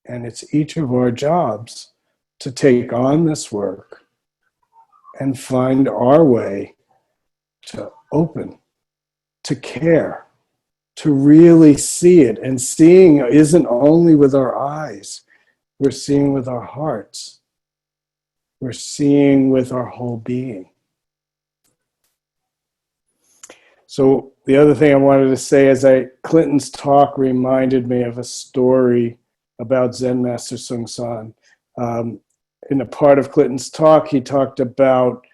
And it's each of our jobs to take on this work and find our way to open, to care, to really see it. And seeing isn't only with our eyes. We're seeing with our hearts. We're seeing with our whole being. So the other thing I wanted to say is Clinton's talk reminded me of a story about Zen Master Seungsun. In a part of Clinton's talk, he talked about,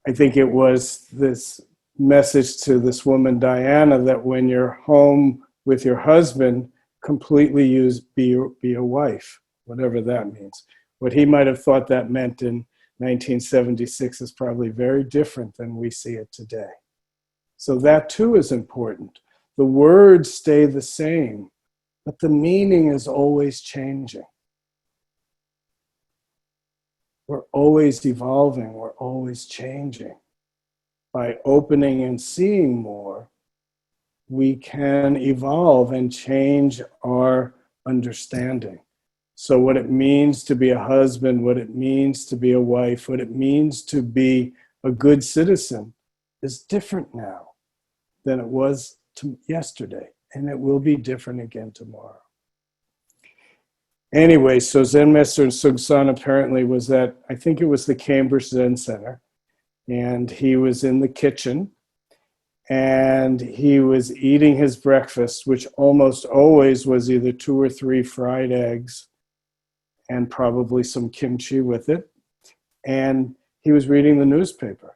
I think it was this message to this woman, Diana, that when you're home with your husband, completely be a wife, whatever that means. What he might have thought that meant in 1976 is probably very different than we see it today. So that too is important. The words stay the same, but the meaning is always changing. We're always evolving, we're always changing. By opening and seeing more, we can evolve and change our understanding. So what it means to be a husband, what it means to be a wife, what it means to be a good citizen is different now than it was yesterday, and it will be different again tomorrow. Anyway, so Zen Master Seungsun apparently was at, I think it was the Cambridge Zen Center, and he was in the kitchen, and he was eating his breakfast, which almost always was either 2 or 3 fried eggs and probably some kimchi with it, and he was reading the newspaper.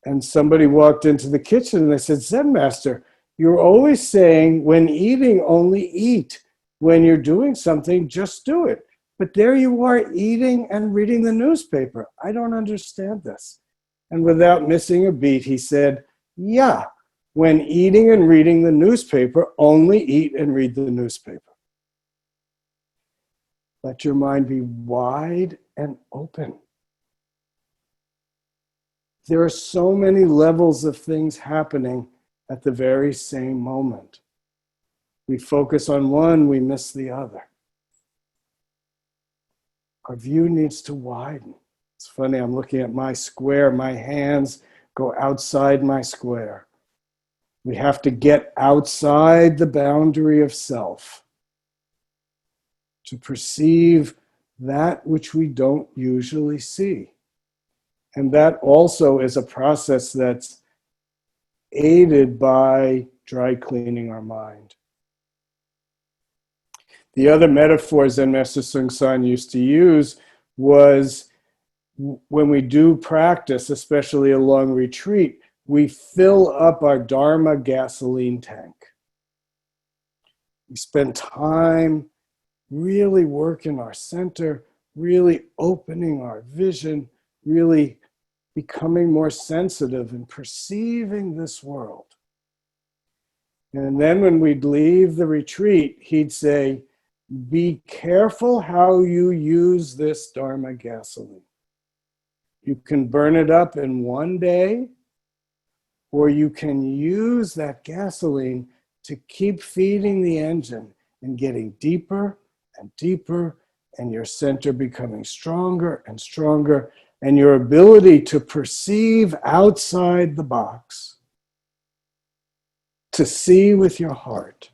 And somebody walked into the kitchen and they said, Zen Master, you're always saying when eating, only eat. When you're doing something, just do it. But there you are eating and reading the newspaper. I don't understand this. And without missing a beat, he said, yeah, when eating and reading the newspaper, only eat and read the newspaper. Let your mind be wide and open. There are so many levels of things happening at the very same moment. We focus on one, we miss the other. Our view needs to widen. It's funny, I'm looking at my square, my hands go outside my square. We have to get outside the boundary of self to perceive that which we don't usually see. And that also is a process that's aided by dry cleaning our mind. The other metaphor Zen Master Seungsun used to use was when we do practice, especially a long retreat, we fill up our Dharma gasoline tank. We spend time really working our center, really opening our vision, really becoming more sensitive and perceiving this world. And then when we'd leave the retreat, he'd say, be careful how you use this Dharma gasoline. You can burn it up in one day, or you can use that gasoline to keep feeding the engine and getting deeper and deeper, and your center becoming stronger and stronger, and your ability to perceive outside the box, to see with your heart,